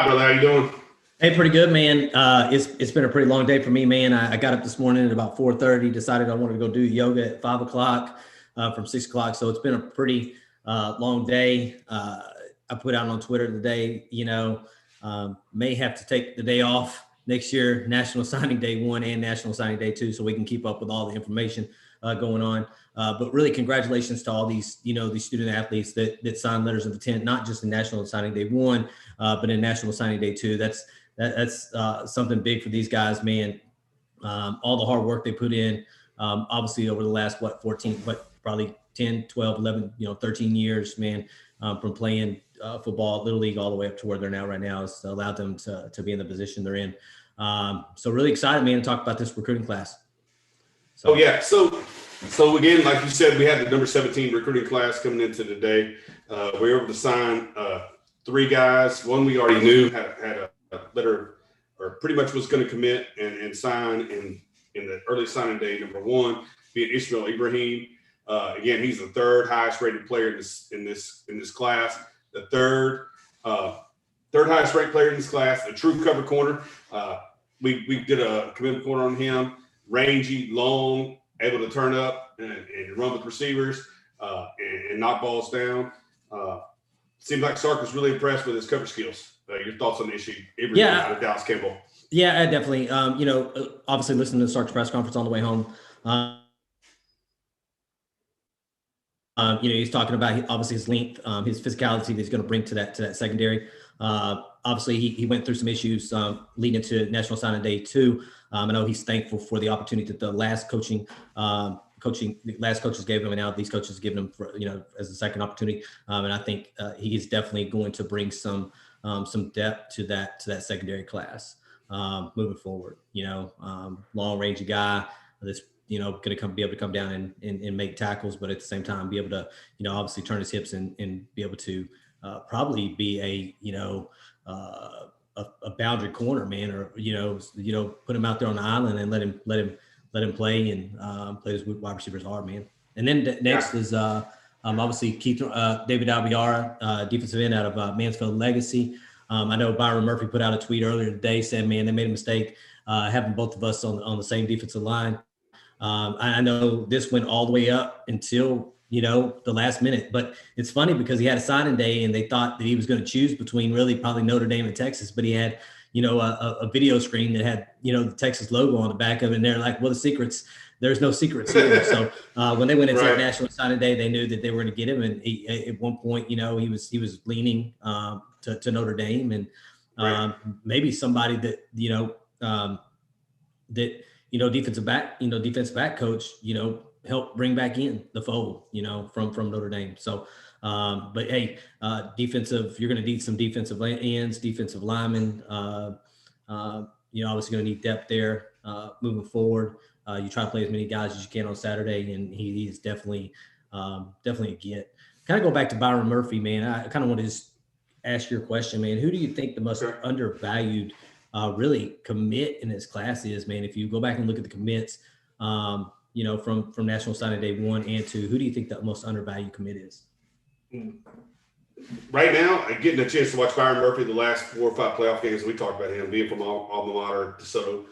right, brother. How you doing? Hey, pretty good, man. It's been a pretty long day for me, man. I got up this morning at about 4:30, decided I wanted to go do yoga at 5 o'clock from 6 o'clock. So it's been a pretty long day. I put out on Twitter today, may have to take the day off next year, National Signing Day 1 and National Signing Day 2, so we can keep up with all the information going on. But really, congratulations to all these, these student athletes that signed letters of intent, not just in National Signing Day 1, but in National Signing Day 2. That's something big for these guys, man. All the hard work they put in, obviously over the last, 14, probably 10, 12, 11, 13 years, man, from playing football, Little League, all the way up to where they're now right now. It's allowed them to be in the position they're in. So really excited, man, to talk about this recruiting class. So again, like you said, we had the number 17 recruiting class coming into today. We were able to sign 3 guys. One we already knew had a letter, or pretty much was going to commit and sign in the early signing day. Number 1 being Ishmael Ibrahim. Again, he's the 3rd highest rated player in this class. The third highest ranked player in this class, a true cover corner. We did a commitment corner on him. Rangy, long, able to turn up and run with receivers and knock balls down. Seems like Sark was really impressed with his cover skills. Your thoughts on the issue? With Dallas Campbell. Yeah, I definitely. Obviously listening to Sark's press conference on the way home. He's talking about obviously his length, his physicality that he's going to bring to that secondary. Obviously, he went through some issues leading into National Signing Day 2. I know he's thankful for the opportunity that the last coaches gave him, and now these coaches give him for, as a second opportunity. And I think he's definitely going to bring some depth to that secondary class moving forward. Long range guy that's going to be able to come down and make tackles, but at the same time be able to obviously turn his hips and be able to probably be a boundary corner, man, or put him out there on the island and let him play and play his wide receivers hard, man. And then next is obviously David Albiara, defensive end out of Mansfield Legacy. I know Byron Murphy put out a tweet earlier today saying, man, they made a mistake having both of us on the same defensive line. I know this went all the way up until the last minute, but it's funny because he had a signing day and they thought that he was going to choose between really probably Notre Dame and Texas, but he had a video screen that had the Texas logo on the back of it, and they're like, well, there's no secrets here. So when they went into that National Signing Day, they knew that they were going to get him, and he, at one point he was leaning to Notre Dame, and maybe somebody that defensive back coach, help bring back in the fold, from Notre Dame. So, but hey, you're going to need some defensive ends, defensive linemen. Obviously going to need depth there moving forward. You try to play as many guys as you can on Saturday, and he's definitely a get. Kind of go back to Byron Murphy, man. I kind of want to just ask your question, man. Who do you think the most undervalued really commit in this class is, man? If you go back and look at the commits, from National Signing Day 1 and 2, who do you think the most undervalued commit is? Right now, getting a chance to watch Byron Murphy the last 4 or 5 playoff games, we talked about him being from alma mater, DeSoto.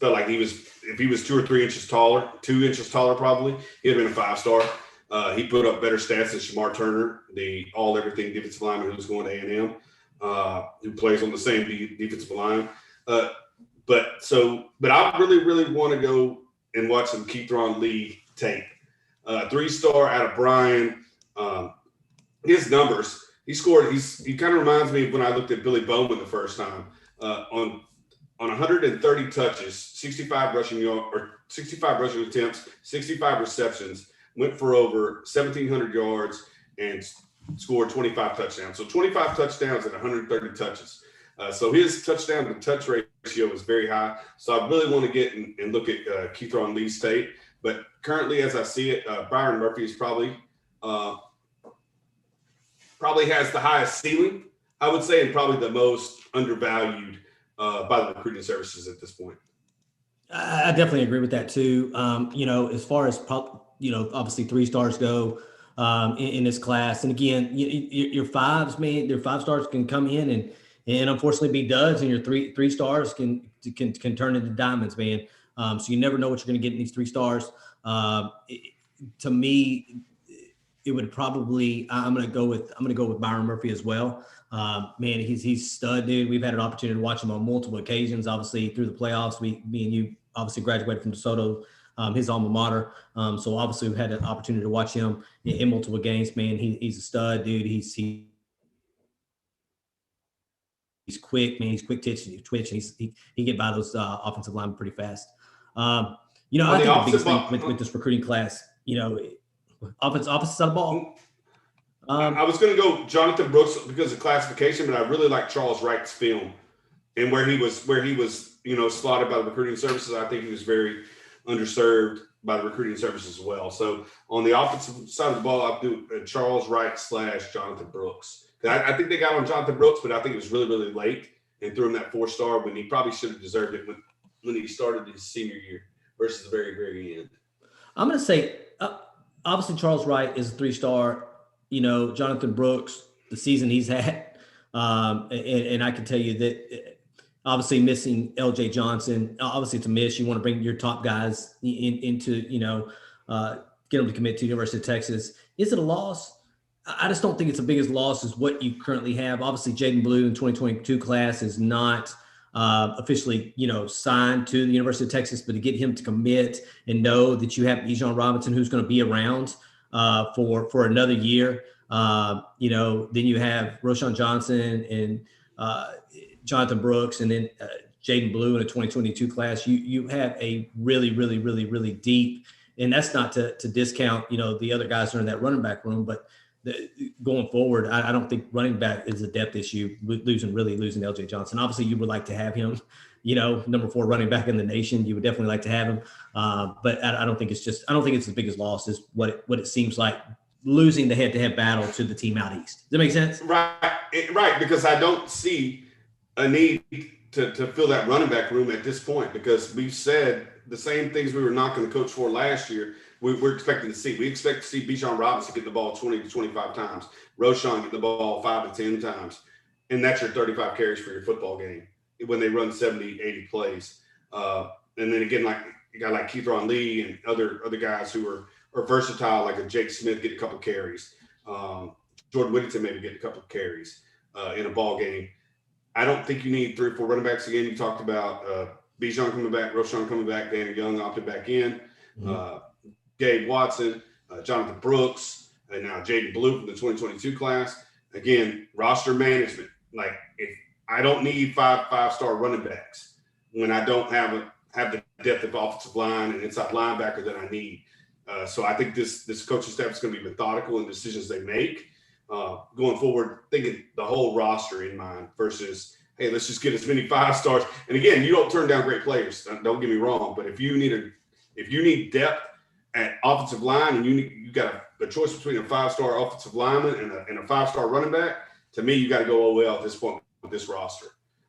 Felt like if he was 2 or 3 inches taller, 2 inches taller probably, he'd have been a 5-star. He put up better stats than Shamar Turner, the all-everything defensive lineman who's going to A&M, who plays on the same defensive line. But I really, really want to go and watch some Keithron Lee tape. 3-star out of Bryan. His numbers, he kind of reminds me of when I looked at Billy Bowman the first time. On 130 touches, 65 rushing attempts, 65 receptions, went for over 1,700 yards and scored 25 touchdowns. So 25 touchdowns and 130 touches. So his touchdown to touch ratio is very high. So I really want to get and look at Keithron Lee's tape. But currently, as I see it, Byron Murphy is probably has the highest ceiling, I would say, and probably the most undervalued by the recruiting services at this point. I definitely agree with that too. As far as obviously 3 stars go in this class, and again, your 5s, man, their 5 stars can come in and unfortunately be duds, and your three stars can turn into diamonds, man. So you never know what you're going to get in these 3 stars. To me, it would probably I'm going to go with Byron Murphy as well. Man, he's stud, dude. We've had an opportunity to watch him on multiple occasions. Obviously, through the playoffs, me and you obviously graduated from DeSoto, his alma mater. So obviously, we've had an opportunity to watch him in multiple games. Man, he's a stud, dude. He's quick, man. He's quick twitch, and he get by those offensive linemen pretty fast. I think the biggest thing with this recruiting class, offensive side of the ball. I was going to go Jonathan Brooks because of classification, but I really like Charles Wright's film and where he was, slotted by the recruiting services. I think he was very underserved by the recruiting services as well. So on the offensive side of the ball, I'll do Charles Wright / Jonathan Brooks. I think they got on Jonathan Brooks, but I think it was really, really late and threw him that 4-star when he probably should have deserved it when he started his senior year versus the very, very end. I'm going to say, obviously, Charles Wright is a 3-star. Jonathan Brooks, the season he's had, and I can tell you that obviously missing LJ Johnson, obviously it's a miss. You want to bring your top guys into, get them to commit to University of Texas. Is it a loss? I just don't think it's the biggest loss as what you currently have. Obviously, Jaden Blue in 2022 class is not officially, signed to the University of Texas, but to get him to commit and know that you have Bijan Robinson, who's going to be around for another year. Then you have Roschon Johnson and Jonathan Brooks, and then Jaden Blue in a 2022 class. You have a really, really, really, really deep, and that's not to discount, the other guys that are in that running back room, but going forward, I don't think running back is a depth issue, losing LJ Johnson. Obviously, you would like to have him, number 4 running back in the nation. You would definitely like to have him. But I don't think it's the biggest loss is what it seems like losing the head-to-head battle to the team out east. Does that make sense? Right. Because I don't see a need to fill that running back room at this point, because we've said the same things we were knocking the coach for last year. We're expecting to see. We expect to see Bijan Robinson get the ball 20 to 25 times, Roschon get the ball 5 to 10 times, and that's your 35 carries for your football game when they run 70, 80 plays. And then again, like a guy like Keithron Lee and other guys who are versatile, like a Jake Smith, get a couple carries. Jordan Whittington maybe get a couple of carries in a ball game. I don't think you need 3 or 4 running backs again. You talked about Bijan coming back, Roschon coming back, Daniel Young opted back in. Mm-hmm. Gabe Watson, Jonathan Brooks, and now Jaden Blue from the 2022 class. Again, roster management. Like, if I don't need 5-star running backs when I don't have the depth of offensive line and inside linebacker that I need. So I think this coaching staff is going to be methodical in decisions they make going forward, thinking the whole roster in mind versus, hey, let's just get as many 5-stars. And again, you don't turn down great players. Don't get me wrong, but if you need depth at offensive line and you got a choice between a 5-star offensive lineman and a 5-star running back, to me, you got to go OL at this point with this roster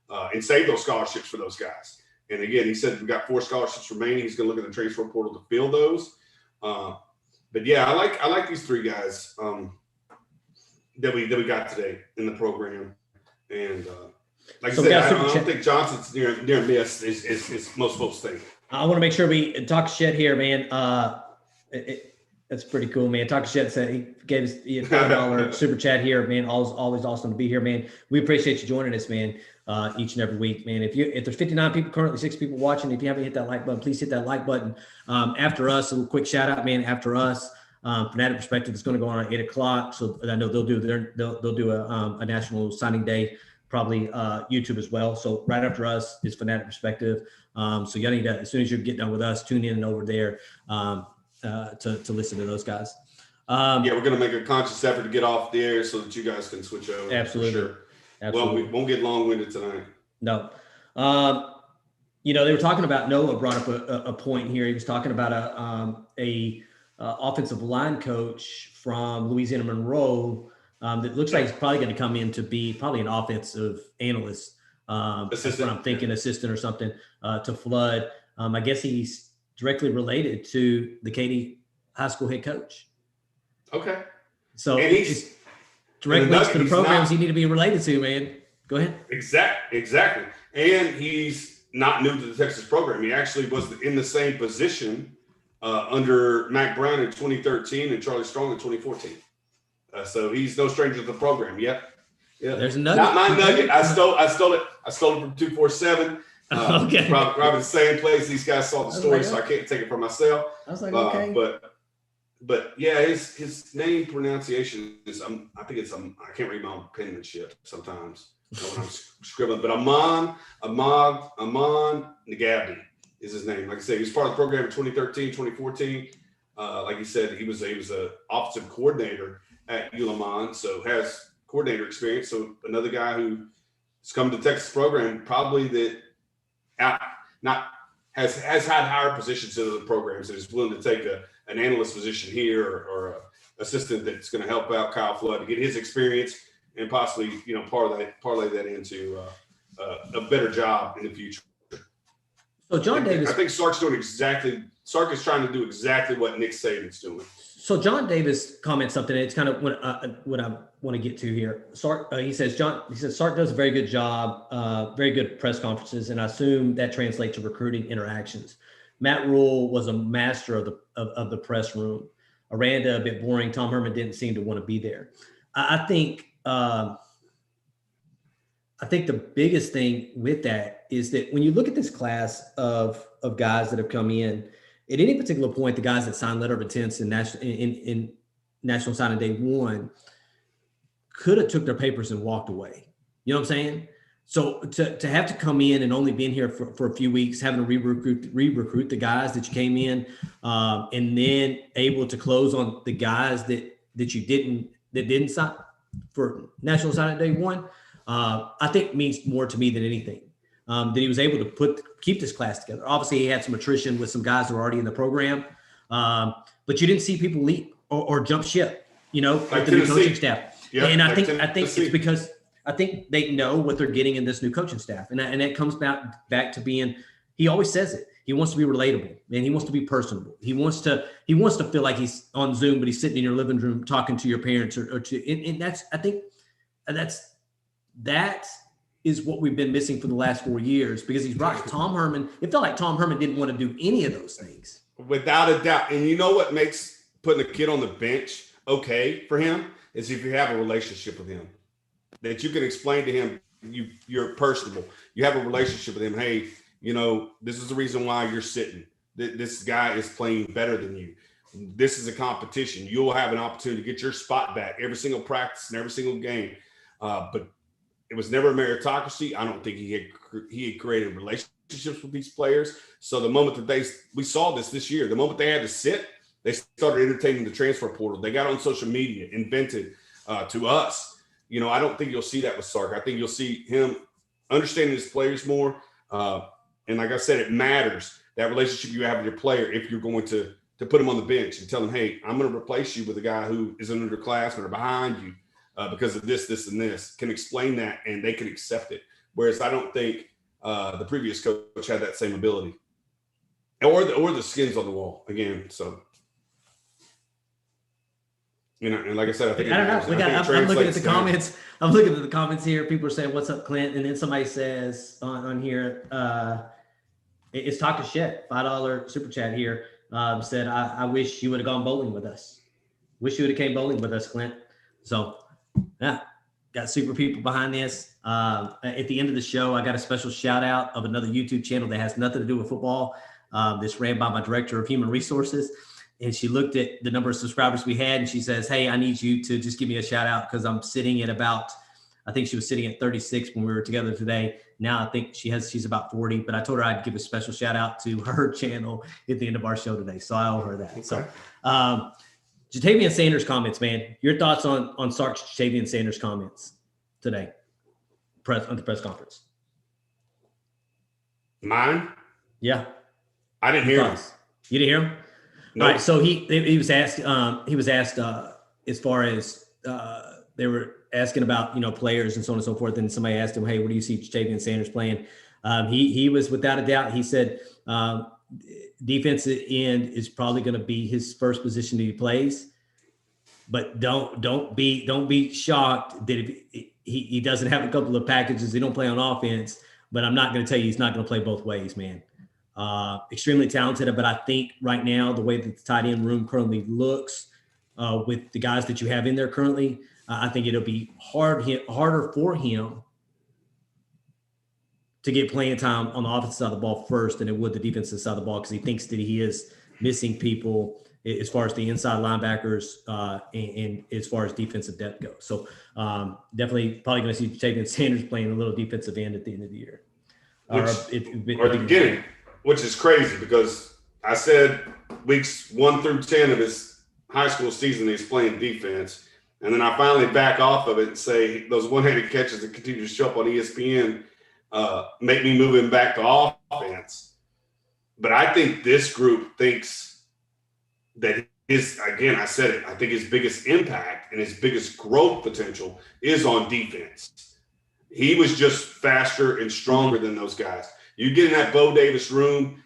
and save those scholarships for those guys. And again, he said we've got 4 scholarships remaining. He's going to look at the transfer portal to fill those. But yeah, I like these 3 guys that we got today in the program. And like I said, I don't think Johnson's near miss is most folks think. I want to make sure we talk shit here, man. That's pretty cool, man. Talk shit said he gave us $5 super chat here, man. Always awesome to be here, man. We appreciate you joining us, man. Each and every week, man. If there's 59 people currently, 6 people watching, if you haven't hit that like button, please hit that like button. After us, a quick shout out, man. After us, Fanatic Perspective is going to go on at 8:00. So I know they'll do a national signing day, probably YouTube as well. So right after us is Fanatic Perspective. So y'all need to, as soon as you get done with us, tune in over there to listen to those guys. Yeah, we're going to make a conscious effort to get off the air so that you guys can switch over. Absolutely. Sure. Well, we won't get long-winded tonight. No. They were talking about, Noah brought up a point here. He was talking about a offensive line coach from Louisiana Monroe that looks like he's probably going to come in to be probably an offensive analyst. That's what I'm thinking, assistant or something to Flood. I guess he's directly related to the Katy High School head coach. Okay. So he's direct links to the programs you need to be related to, man. Go ahead. Exactly. And he's not new to the Texas program. He actually was in the same position under Mac Brown in 2013 and Charlie Strong in 2014. So he's no stranger to the program. Yep. Yeah. There's a nugget. Not my nugget. I stole it. I stole it from 247. Okay. Probably the same place these guys saw the story, so I can't take it for myself. I was like, okay. But yeah, his name pronunciation is I think it's I can't read my own penmanship sometimes when I'm scribbling. But Amon Nagabdi is his name. Like I said, he was part of the program in 2013, 2014. Like you said, he was a offensive coordinator at Ulamon, so has coordinator experience. So another guy who's come to the Texas program, probably that has had higher positions in the programs and is willing to take an analyst position here or an assistant that's going to help out Kyle Flood to get his experience and possibly parlay that into a better job in the future. So John Davis, I think Sark's is trying to do exactly what Nick Saban's doing. So John Davis comments something. It's kind of what I want to get to here. Sark, he says Sark does a very good job, very good press conferences, and I assume that translates to recruiting interactions. Matt Rule was a master of the press room. Aranda a bit boring. Tom Herman didn't seem to want to be there. I think the biggest thing with that is that when you look at this class of guys that have come in, at any particular point, the guys that signed letter of intents in National Signing Day 1 could have took their papers and walked away. You know what I'm saying? So to have to come in and only been here for a few weeks, having to re-recruit the guys that you came in, and then able to close on the guys that didn't sign for National Signing Day 1, I think means more to me than anything. That he was able to keep this class together. Obviously, he had some attrition with some guys who were already in the program, but you didn't see people leave or jump ship, like with the new coaching staff. Yeah, and I think it's because I think they know what they're getting in this new coaching staff, and that comes back to being. He always says it. He wants to be relatable, and he wants to be personable. He wants to feel like he's on Zoom, but he's sitting in your living room talking to your parents and that is what we've been missing for the last 4 years, because he's right. Tom Herman, it felt like Tom Herman didn't want to do any of those things. Without a doubt. And you know what makes putting a kid on the bench okay for him is if you have a relationship with him, that you can explain to him, you're personable. You have a relationship with him. Hey, this is the reason why you're sitting. This guy is playing better than you. This is a competition. You'll have an opportunity to get your spot back every single practice and every single game. But it was never a meritocracy. I don't think he had created relationships with these players. So the moment that we saw this year, the moment they had to sit, they started entertaining the transfer portal. They got on social media, invented to us. I don't think you'll see that with Sark. I think you'll see him understanding his players more. And like I said, it matters, that relationship you have with your player, if you're going to put him on the bench and tell him, hey, I'm going to replace you with a guy who is an underclassmen or behind you. Because of this, and this, can explain that, and they can accept it. Whereas I don't think the previous coach had that same ability, or the skins on the wall again. So, and like I said, I think I don't know. I'm looking at the comments. I'm looking at the comments here. People are saying, "What's up, Clint?" And then somebody says on here, "It's Talk to Shet, $5 super chat here." Said, "I wish you would have gone bowling with us. Wish you would have came bowling with us, Clint." So. Yeah, got super people behind this. At the end of the show, I got a special shout out of another YouTube channel that has nothing to do with football. That's ran by my director of human resources. And she looked at the number of subscribers we had, and she says, hey, I need you to just give me a shout out, because I'm sitting at I think she was sitting at 36 when we were together today. Now I think she's about 40, but I told her I'd give a special shout out to her channel at the end of our show today. So I owe her that. Okay. So, Jatavian Sanders comments, man. Your thoughts on Sark's Jatavian Sanders comments today on the press conference? Mine? Yeah. I didn't hear him. You didn't hear him? Nope. All right. So he was asked. As far as they were asking about players and so on and so forth, and somebody asked him, hey, where do you see Jatavian Sanders playing? He was without a doubt. He said. Defensive end is probably going to be his first position that he plays, but don't be shocked that he doesn't have a couple of packages. He don't play on offense, but I'm not going to tell you he's not going to play both ways, man. Extremely talented, but I think right now the way that the tight end room currently looks with the guys that you have in there currently, I think it'll be harder for him to get playing time on the offensive side of the ball first than it would the defensive side of the ball, because he thinks that he is missing people as far as the inside linebackers and as far as defensive depth goes. So definitely probably going to see Tavion Sanders playing a little defensive end at the end of the year. Or the beginning, which is crazy because I said weeks 1 through 10 of his high school season he's playing defense. And then I finally back off of it and say those one-handed catches that continue to show up on ESPN make me move him back to offense. But I think this group thinks that I said it, I think his biggest impact and his biggest growth potential is on defense. He was just faster and stronger than those guys. You get in that Bo Davis room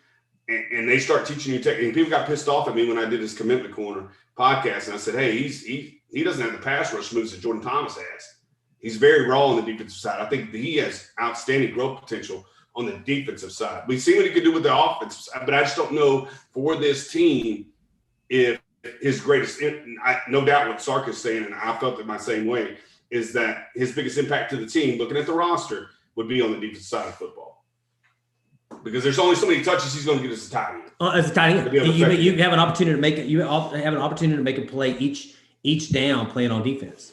and they start teaching you technique. People got pissed off at me when I did his commitment corner podcast. And I said, hey, he doesn't have the pass rush moves that Jordan Thomas has. He's very raw on the defensive side. I think that he has outstanding growth potential on the defensive side. We see what he can do with the offensive side, but I just don't know for this team if his greatest, no doubt what Sark is saying, and I felt it my same way, is that his biggest impact to the team, looking at the roster, would be on the defensive side of football. Because there's only so many touches he's going to get as a tight end. As a tight end, you have an opportunity to make it. You have an opportunity to make a play each down playing on defense.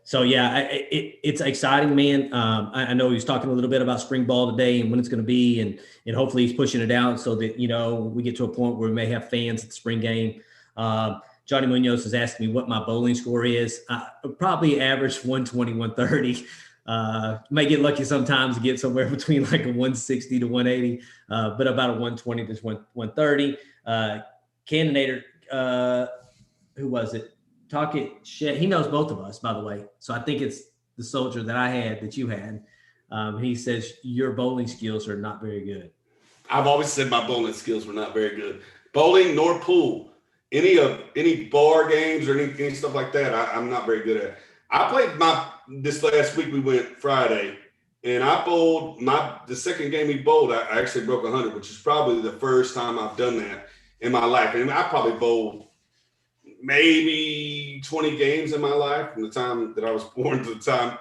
So yeah, it's exciting, man. I know he was talking a little bit about spring ball today and when it's going to be, and hopefully he's pushing it out so that we get to a point where we may have fans at the spring game. Johnny Munoz has asked me what my bowling score is. I probably average 120, 130. May get lucky sometimes to get somewhere between like a 160 to 180, but about a 120 to 130. Cannanator, who was it? Talkit shit. He knows both of us, by the way. So I think it's the soldier that I had that you had. He says your bowling skills are not very good. I've always said my bowling skills were not very good. Bowling nor pool. Any bar games or any stuff like that, I'm not very good at. I played this last week. We went Friday, and I bowled the second game we bowled. I actually broke 100, which is probably the first time I've done that in my life. And I probably bowled maybe 20 games in my life from the time that I was born to the time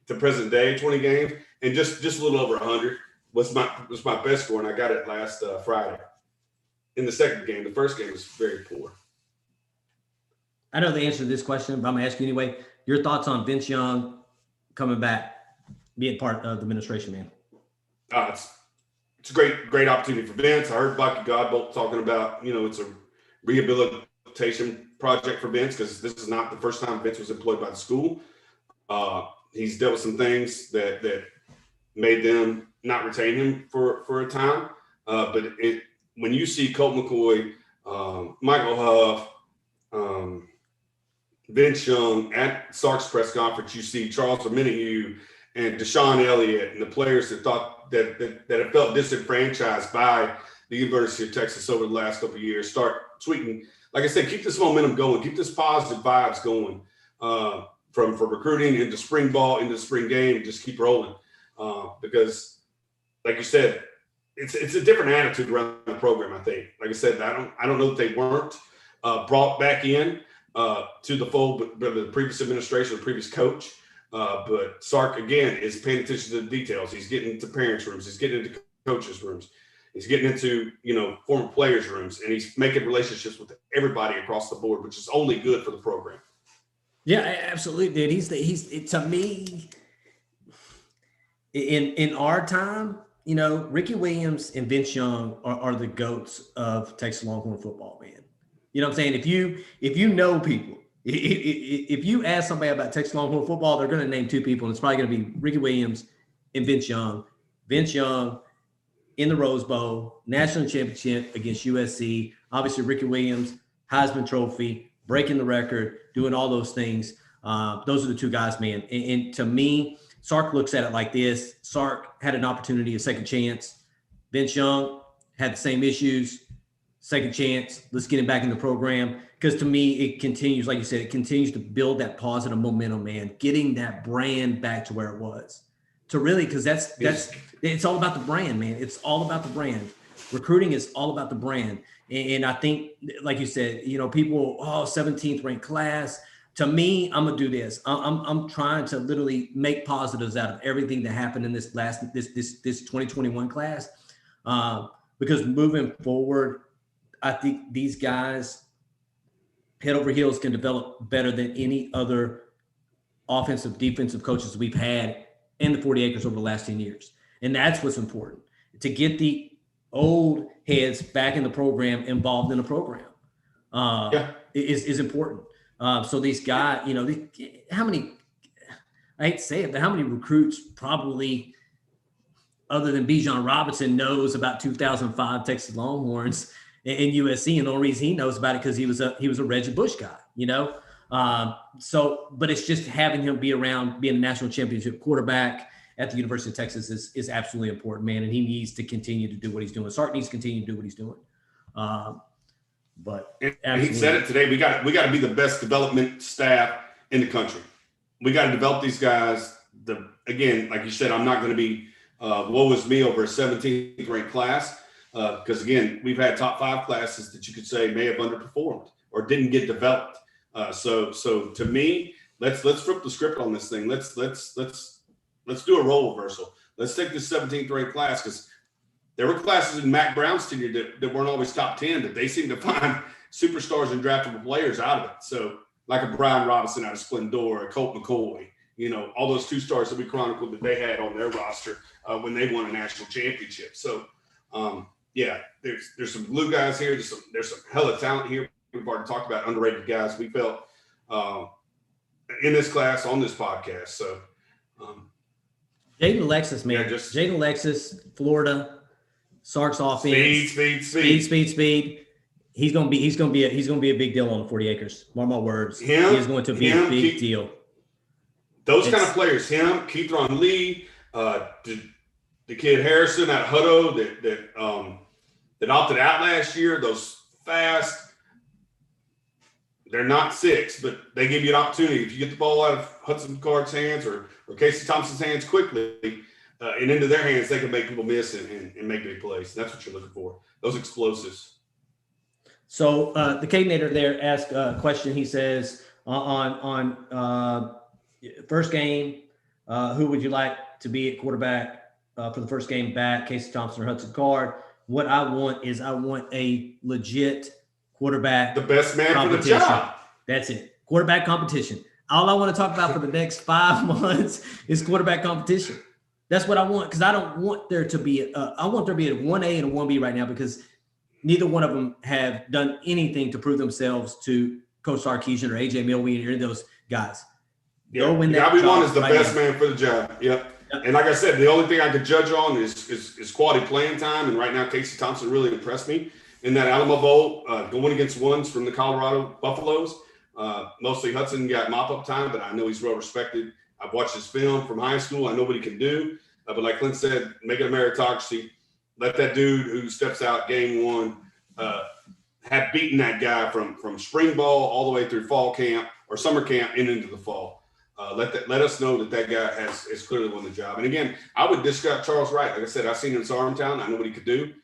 to present day. 20 games, and just a little over 100 was my best score, and I got it last Friday. In the second game, the first game was very poor. I know the answer to this question, but I'm gonna ask you anyway. Your thoughts on Vince Young coming back, being part of the administration, man? It's a great opportunity for Vince. I heard Bucky Godbolt talking about, it's a rehabilitation project for Vince because this is not the first time Vince was employed by the school. He's dealt with some things that made them not retain him for a time. But when you see Colt McCoy, Michael Huff, Vince Young at Sark's press conference, you see Charles Omenihu and Deshaun Elliott and the players that thought that have felt disenfranchised by the University of Texas over the last couple of years start tweeting. Like I said, keep this momentum going, keep this positive vibes going from recruiting into spring ball, into the spring game, just keep rolling. Because like you said, it's a different attitude around the program, I think. Like I said, I don't know that they weren't brought back in to the fold by the previous administration, the previous coach. But Sark, again, is paying attention to the details. He's getting into parents' rooms. He's getting into coaches' rooms. He's getting into, former players' rooms, and he's making relationships with everybody across the board, which is only good for the program. Yeah, absolutely, dude. He's to me, in our time, Ricky Williams and Vince Young are the GOATs of Texas Longhorn football, man. You know what I'm saying? If you know people, if you ask somebody about Texas Longhorn football, they're going to name two people, and it's probably going to be Ricky Williams and Vince Young. Vince Young in the Rose Bowl, national championship against USC. Obviously, Ricky Williams, Heisman Trophy, breaking the record, doing all those things. Those are the two guys, man. And to me, Sark looks at it like this. Sark had an opportunity, a second chance. Vince Young had the same issues. second chance. Let's get him back in the program. Because to me, it continues, like you said, it continues to build that positive momentum, man, getting that brand back to where it was. To really, because it's all about the brand, man. It's all about the brand. Recruiting is all about the brand. And I think, like you said, people, 17th ranked class. To me, I'm gonna do this. I'm trying to literally make positives out of everything that happened in this 2021 class, because moving forward, I think these guys head over heels can develop better than any other offensive, defensive coaches we've had in the 40 acres over the last 10 years. And that's what's important, to get the old heads back in the program, involved in the program, is important. So these guys, how many, I hate to say it, but how many recruits probably, other than Bijan Robinson, knows about 2005 Texas Longhorns and USC, and the only reason he knows about it because he was a Reggie Bush guy, but it's just having him be around, being a national championship quarterback at the University of Texas is absolutely important, man. And he needs to continue to do what he's doing. Sark needs to continue to do what he's doing. But he said it today. We got to be the best development staff in the country. We got to develop these guys. Again, like you said, I'm not going to be woe is me over a 17th ranked class, because again, we've had top 5 classes that you could say may have underperformed or didn't get developed. So to me, let's flip the script on this thing. Let's do a role reversal. Let's take this 17th ranked class, because there were classes in Mac Brown's tenure that weren't always top 10, that they seem to find superstars and draftable players out of it. So like a Brian Robinson out of Splendora, a Colt McCoy, all those 2 stars that we chronicled that they had on their roster when they won a national championship. So there's some blue guys here. There's some hella talent here. We've already talked about underrated guys we felt in this class on this podcast. So Jaden Alexis, man. Jaden Alexis, Florida, Sark's offense. Speed. He's gonna be a big deal on the 40 acres. Mark my words. He is going to be a big deal. Those kind of players, him, Keithron Lee, the kid Harrison out of Hutto that opted out last year, those fast. They're not 6, but they give you an opportunity. If you get the ball out of Hudson Card's hands or Casey Thompson's hands quickly and into their hands, they can make people miss and make big plays. That's what you're looking for, those explosives. So the Cadenator there asked a question. He says, on first game, who would you like to be at quarterback for the first game back, Casey Thompson or Hudson Card? What I want is a legit quarterback. The best man for the job. That's it. Quarterback competition. All I want to talk about for the next 5 months is quarterback competition. That's what I want, because I don't want there to be I want there to be a 1A and a 1B right now, because neither one of them have done anything to prove themselves to Coach Sarkisian or AJ Milwee or any of those guys. Yeah, One is the best man for the job. Yep. And like I said, the only thing I could judge on is quality playing time. And right now, Casey Thompson really impressed me in that Alamo Bowl, going against ones from the Colorado Buffaloes. Mostly Hudson got mop-up time, but I know he's well respected. I've watched his film from high school. I know what he can do. But like Clint said, make it a meritocracy. Let that dude who steps out game 1 have beaten that guy from spring ball all the way through fall camp or summer camp and into the fall. Let us know that guy has clearly won the job. And again, I would discount Charles Wright. Like I said, I've seen him in Sarmtown. I know what he could do.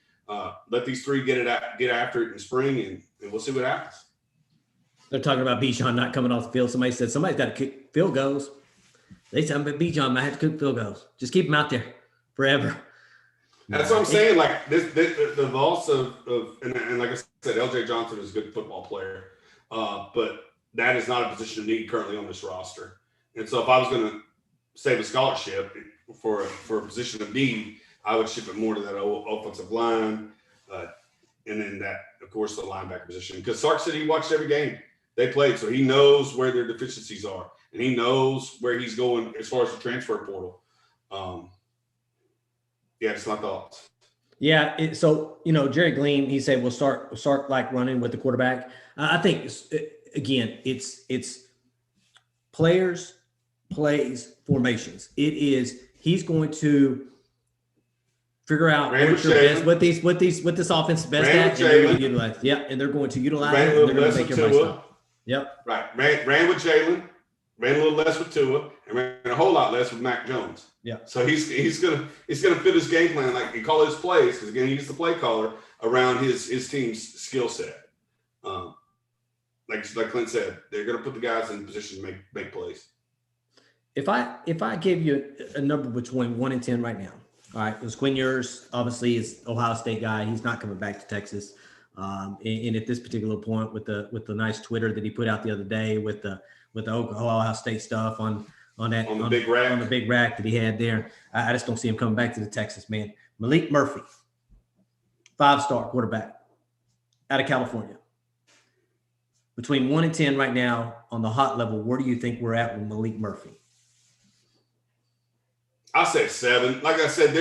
Let these 3 get after it in spring, and we'll see what happens. They're talking about Bijan not coming off the field. Somebody said somebody's got to kick field goals. They said Bijan might have to kick field goals. Just keep him out there forever. That's what I'm saying. Like the loss of and like I said, LJ Johnson is a good football player, but that is not a position of need currently on this roster. And so if I was going to save a scholarship for a position of need, I would ship it more to that offensive line, and then that, of course, the linebacker position. Because Sark said he watched every game they played, so he knows where their deficiencies are, and he knows where he's going as far as the transfer portal. It's my thoughts. Yeah. So, Jerry Gleam, he said, we'll start like running with the quarterback. I think it's players, plays, formations. He's going to figure out Ran what with your best, Jalen. what this offense is best Ran at, with and they're going Jalen. to utilize. Yeah, and they're going to utilize Ran it, a and they're little going to less make with everybody Tua. stop. Yep. Right. Ran with Jalen. Ran a little less with Tua, and ran a whole lot less with Mac Jones. Yeah. So he's gonna fit his game plan, like he call his plays, because again he's the play caller around his team's skill set. Like Clint said, they're gonna put the guys in position to make plays. If I give you a number between 1 and 10 right now, all right, because Quinn Ewers obviously is Ohio State guy. He's not coming back to Texas. And at this particular point, with the nice Twitter that he put out the other day with the Ohio State stuff on the big rack that he had there, I just don't see him coming back to the Texas, man. Malik Murphy, 5-star quarterback out of California. Between 1 and 10 right now on the hot level, where do you think we're at with Malik Murphy? I said 7. Like I said,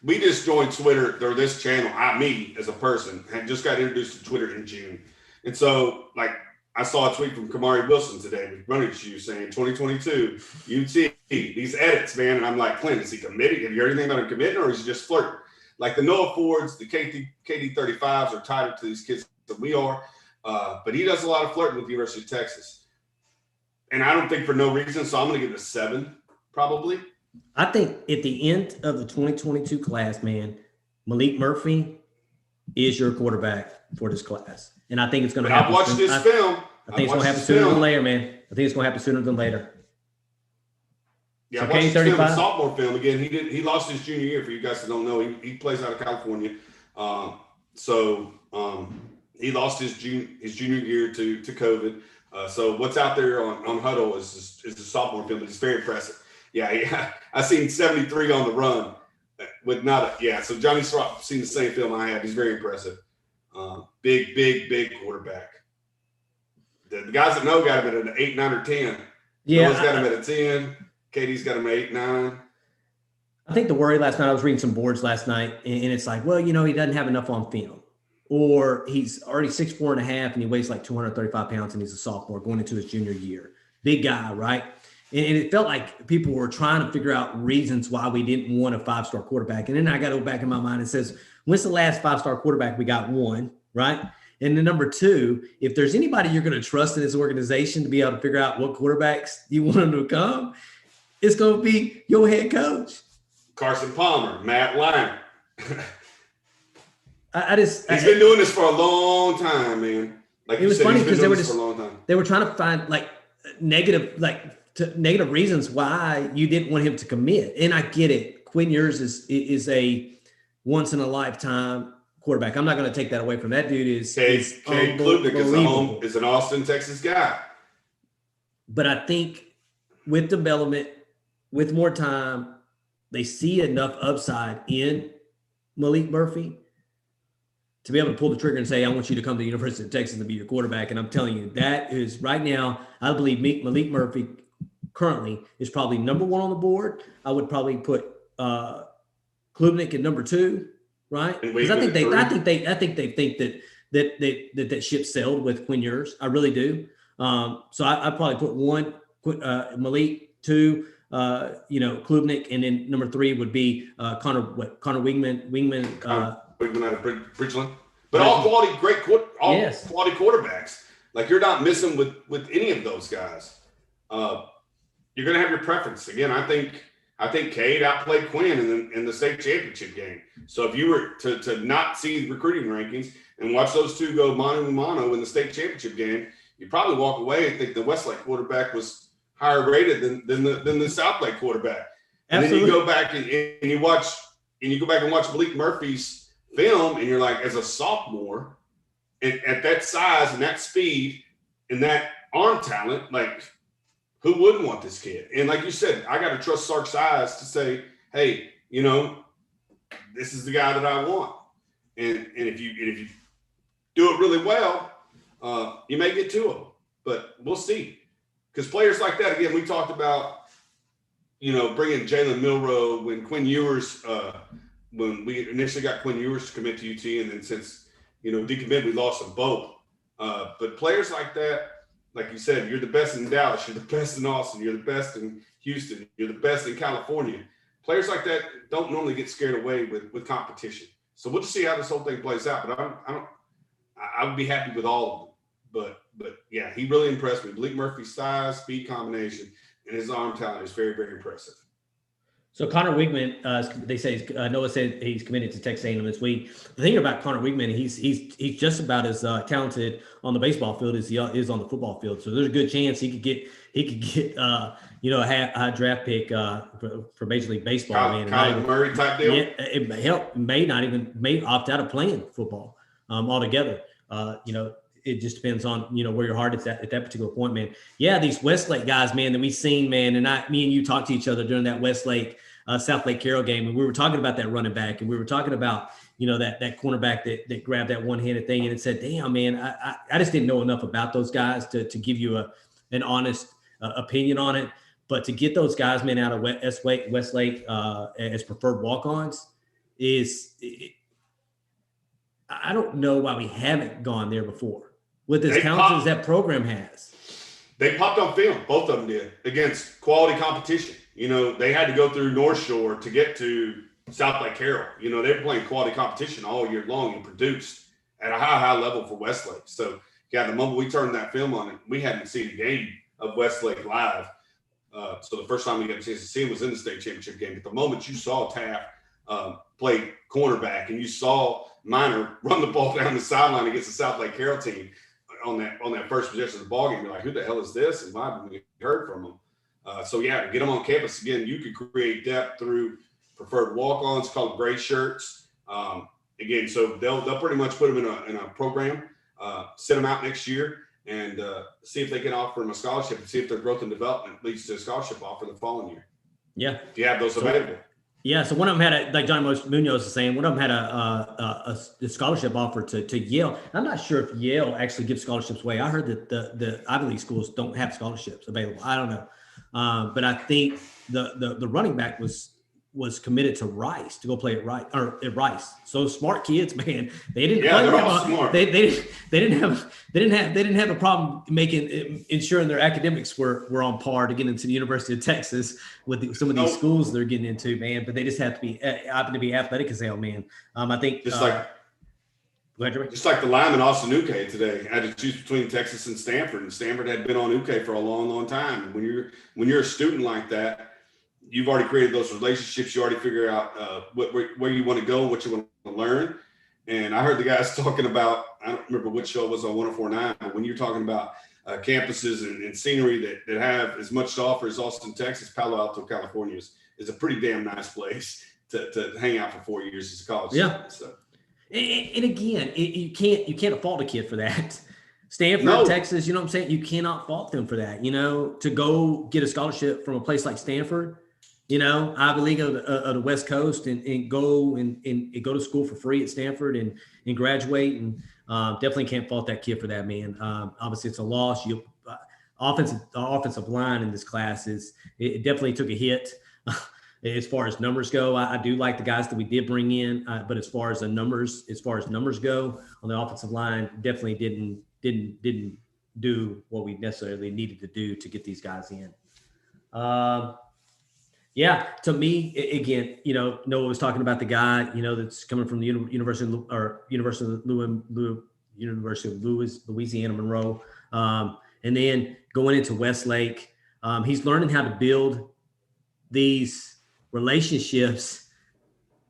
we just joined Twitter or this channel. Me as a person had just got introduced to Twitter in June, and so like I saw a tweet from Kamari Wilson today with running shoes saying 2022 UT these edits, man, and I'm like, Clint, is he committing? Have you heard anything about him committing, or is he just flirting? Like the Noah Fords, the KD 35s are tied to these kids that we are, but he does a lot of flirting with the University of Texas, and I don't think for no reason. So I'm going to give it a 7, probably. I think at the end of the 2022 class, man, Malik Murphy is your quarterback for this class. And I think it's going to happen. I've watched this film. I think it's going to happen sooner than later, man. I think it's going to happen sooner than later. Yeah, so I watched this film, sophomore film. Again, he lost his junior year, for you guys that don't know. He plays out of California. He lost his junior year to COVID. So what's out there on Huddle is the sophomore film, but it's very impressive. Yeah, I seen 73 on the run with so Johnny Srop seen the same film I have. He's very impressive. Big quarterback. The guys that know got him at an 8, 9, or 10. Yeah, Noah's got him at a 10. Katie's got him at 8, 9. I think the worry last night, I was reading some boards last night, and it's like, well, he doesn't have enough on film. Or he's already 6'4.5", and he weighs like 235 pounds, and he's a sophomore going into his junior year. Big guy, right? And it felt like people were trying to figure out reasons why we didn't want a 5-star quarterback. And then I got to go back in my mind and says, when's the last 5-star quarterback we got? 1, right? And then number 2, if there's anybody you're going to trust in this organization to be able to figure out what quarterbacks you want them to become, it's going to be your head coach. Carson Palmer, Matt Lyon. He's been doing this for a long time, man. Like it was funny because they were trying to find like negative reasons why you didn't want him to commit. And I get it. Quinn Ewers is a once in a lifetime quarterback. I'm not going to take that away from that dude. Is Klubnik is an Austin, Texas guy. But I think with development, with more time, they see enough upside in Malik Murphy to be able to pull the trigger and say, I want you to come to the University of Texas to be your quarterback. And I'm telling you, that is right now, I believe Malik Murphy currently is probably number 1 on the board. I would probably put Klubnik at number 2, right? Because I think they think that ship sailed with Quinn Ewers. I really do. So I'd probably put 1 Malik, 2 Klubnik, and then number 3 would be Connor Wigman. Wigman out of Bridgeland. But all quality, quality quarterbacks. Like you're not missing with any of those guys. You're going to have your preference. Again, I think Cade outplayed Quinn in the state championship game. So if you were to not see recruiting rankings and watch those two go mano a mano in the state championship game, you probably walk away and think the Westlake quarterback was higher rated than the Southlake quarterback. And Absolutely. Then you go back and you go back and watch Malik Murphy's film, and you're like, as a sophomore, and at that size and that speed and that arm talent, like, who wouldn't want this kid? And like you said, I got to trust Sark's eyes to say, hey, this is the guy that I want. And if you do it really well, you may get to him, but we'll see. Because players like that, again, we talked about, bringing Jalen Milroe when Quinn Ewers, when we initially got Quinn Ewers to commit to UT, and then since, decommit, we lost them both. But players like that, like you said, you're the best in Dallas, you're the best in Austin, you're the best in Houston, you're the best in California. players like that don't normally get scared away with competition. So we'll just see how this whole thing plays out. But I would be happy with all of them. But yeah, he really impressed me. Malik Murphy's size, speed combination, and his arm talent is very, very impressive. So Connor Wigman, they say Noah said he's committed to Texas A&M this week. The thing about Connor Wigman, he's just about as talented on the baseball field as he is on the football field. So there's a good chance he could get a high draft pick for Major League Baseball. Kyle Murray type deal. Yeah, it may opt out of playing football altogether. It just depends on, where your heart is at that particular point, man. Yeah, these Westlake guys, man, that we've seen, man, and me and you talked to each other during that Westlake, South Lake Carroll game, and we were talking about that running back, and we were talking about, that cornerback that grabbed that one-handed thing, and it said, damn, man, I just didn't know enough about those guys to give you an honest opinion on it. But to get those guys, man, out of Westlake as preferred walk-ons I don't know why we haven't gone there before. With as talented as that program has. They popped on film, both of them did, against quality competition. They had to go through North Shore to get to South Lake Carroll. They were playing quality competition all year long and produced at a high level for Westlake. So, yeah, the moment we turned that film on, we hadn't seen a game of Westlake live. So the first time we got a chance to see him was in the state championship game. But the moment you saw Taft play cornerback and you saw Minor run the ball down the sideline against the South Lake Carroll team on that first possession of the ball game, you're like, who the hell is this? And why haven't we heard from him? So yeah, to get them on campus again, you could create depth through preferred walk-ons called gray shirts. Again, so they'll pretty much put them in a program, send them out next year, and see if they can offer them a scholarship and see if their growth and development leads to a scholarship offer the following year. Yeah, if you have those available. Yeah, so one of them had like John Munoz is saying, one of them had a scholarship offer to Yale. I'm not sure if Yale actually gives scholarships away. I heard that the Ivy League schools don't have scholarships available. I don't know, but I think the running back was committed to Rice to go play at Rice. So smart kids, man. They didn't. Yeah, they're all smart. They didn't have a problem ensuring their academics were on par to get into the University of Texas with some of these schools they're getting into, man. But they just have to be happen to be athletic as hell, man. I think just like the lineman Austin Uke today had to choose between Texas and Stanford had been on Uke for a long, long time. And when you're a student like that, you've already created those relationships. You already figure out where you want to go, what you want to learn. And I heard the guys talking about, I don't remember which show it was on 104.9, but when you're talking about campuses and scenery that have as much to offer as Austin, Texas, Palo Alto, California is a pretty damn nice place to hang out for 4 years as a college student. So. And again, you can't fault a kid for that. Stanford, Texas, you know what I'm saying? You cannot fault them for that, to go get a scholarship from a place like Stanford, Ivy League of the West Coast and go and go to school for free at Stanford and graduate. And definitely can't fault that kid for that, man. Obviously it's a loss. Offensive line in this class it definitely took a hit as far as numbers go. I do like the guys that we did bring in, but as far as numbers go on the offensive line, definitely didn't do what we necessarily needed to do to get these guys in. Yeah, to me, again, Noah was talking about the guy, that's coming from the University of Louisiana Monroe, and then going into Westlake. He's learning how to build these relationships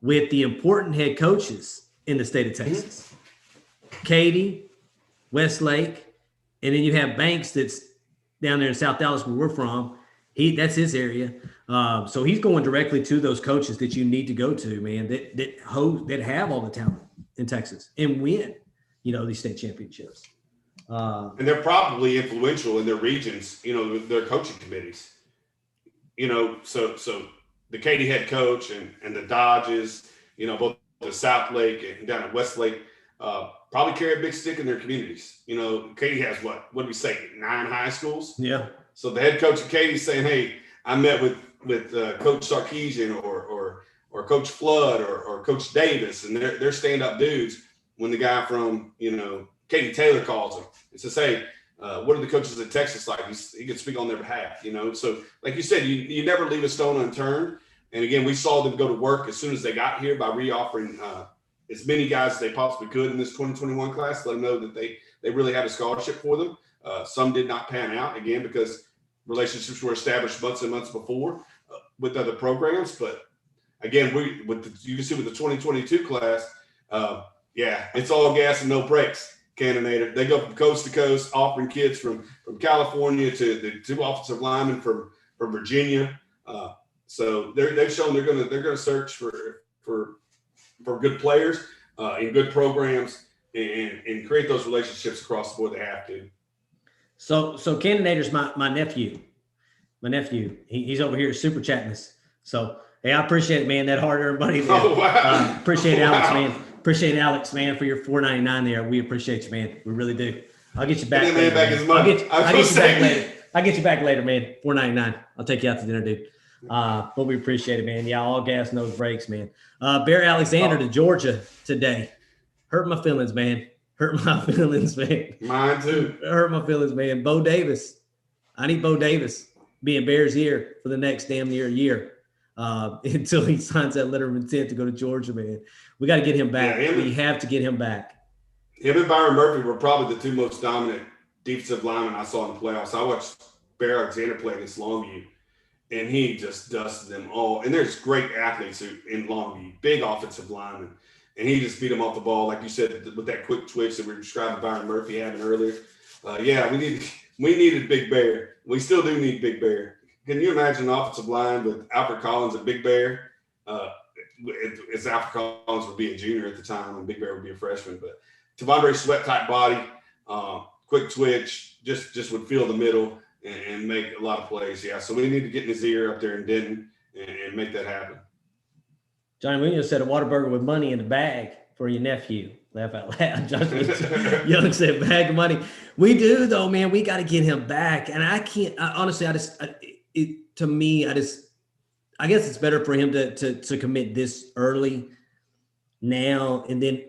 with the important head coaches in the state of Texas. Katy, Westlake, and then you have Banks that's down there in South Dallas where we're from. That's his area. So he's going directly to those coaches that you need to go to, man, that have all the talent in Texas and win, these state championships. And they're probably influential in their regions, their coaching committees. So the Katy head coach and the Dodges, both the South Lake and down at Westlake, probably carry a big stick in their communities. Katy has what do we say, 9 high schools? Yeah. So the head coach of Katy's saying, hey, I met with Coach Sarkeesian or Coach Flood or Coach Davis, and they're stand-up dudes when the guy from, Katy Taylor calls him and says, hey, what are the coaches in Texas like? He can speak on their behalf, So like you said, you never leave a stone unturned. And again, we saw them go to work as soon as they got here by reoffering as many guys as they possibly could in this 2021 class, let them know that they really had a scholarship for them. Some did not pan out, again, because relationships were established months and months before with other programs. But again, you can see with the 2022 class, it's all gas and no brakes. Cannonaded. They go from coast to coast, offering kids from California to the 2 offensive linemen from Virginia. So they've shown they're gonna search for good players in good programs and create those relationships across the board. They have to. So Cannonador's my nephew. My nephew. He's over here super chatting us. So hey, I appreciate it, man. That hard-earned money there. Oh, wow. Appreciate it, Alex, man. Appreciate it, Alex, man, for your $4.99 there. We appreciate you, man. We really do. I'll get you back. I'll get you back later. I'll get you back later, man. $4.99. I'll take you out to dinner, dude. But we appreciate it, man. Yeah, all gas, no brakes, man. Barry Alexander to Georgia today. Hurt my feelings, man. Hurt my feelings, man. Mine too. Hurt my feelings, man. Bo Davis. I need Bo Davis being Bears ear for the next damn near year. Until he signs that letter of intent to go to Georgia, man. We got to get him back. Yeah, we have to get him back. Him and Byron Murphy were probably the 2 most dominant defensive linemen I saw in the playoffs. I watched Barry Alexander play against Longview, and he just dusted them all. And there's great athletes in Longview, big offensive linemen, and he just beat them off the ball, like you said, with that quick twitch that we were describing Byron Murphy having earlier. We needed Big Bear. We still do need Big Bear. Can you imagine an offensive line with Alfred Collins and Big Bear? As Alfred Collins would be a junior at the time and Big Bear would be a freshman. But Tavondre Sweat type body, quick twitch, just would feel the middle and make a lot of plays. Yeah, so we need to get in his ear up there in Denton and make that happen. Johnny Williams said a Whataburger with money in the bag for your nephew. Laugh out loud. Josh Young said bag of money. We do, though, man. We got to get him back. And I can't – honestly, I guess it's better for him to commit this early now and then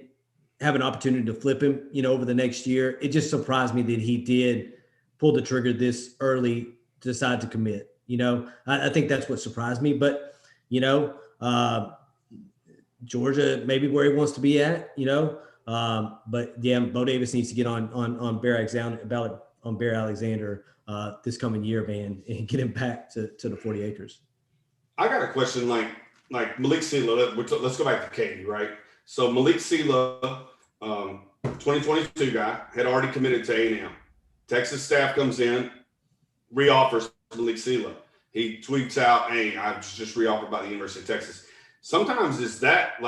have an opportunity to flip him, over the next year. It just surprised me that he did pull the trigger this early, decide to commit. I think that's what surprised me. But, Georgia maybe where he wants to be at, but yeah, Bo Davis needs to get on Barry Alexander this coming year, man, and get him back to the 40 acres. I got a question like Malik Sela. Let's go back to Katie, right? So Malik Sela, 2022 guy, had already committed to A&M. Texas staff comes in, reoffers Malik Sela. He tweets out, "Hey, I was just reoffered by the University of Texas." Sometimes is that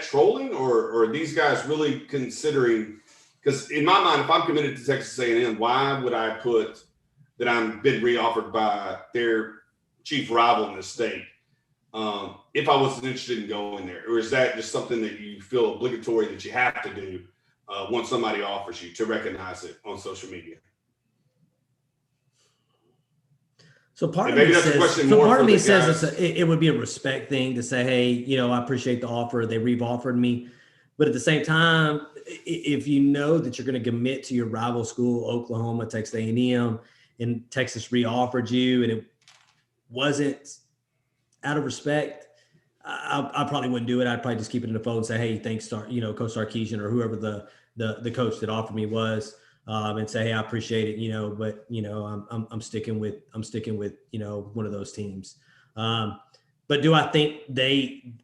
trolling or are these guys really considering? Because in my mind, if I'm committed to Texas A&M, why would I put that I'm been reoffered by their chief rival in the state if I wasn't interested in going there? Or is that just something that you feel obligatory that you have to do once somebody offers you to recognize it on social media? So part of me says it would be a respect thing to say, hey, I appreciate the offer. They re-offered me. But at the same time, if you know that you're going to commit to your rival school, Oklahoma, Texas A&M, and Texas re-offered you and it wasn't out of respect, I probably wouldn't do it. I'd probably just keep it in the phone and say, hey, thanks, Coach Sarkisian or whoever the coach that offered me was. And say, hey, I appreciate it, but I'm sticking with one of those teams. But do I think they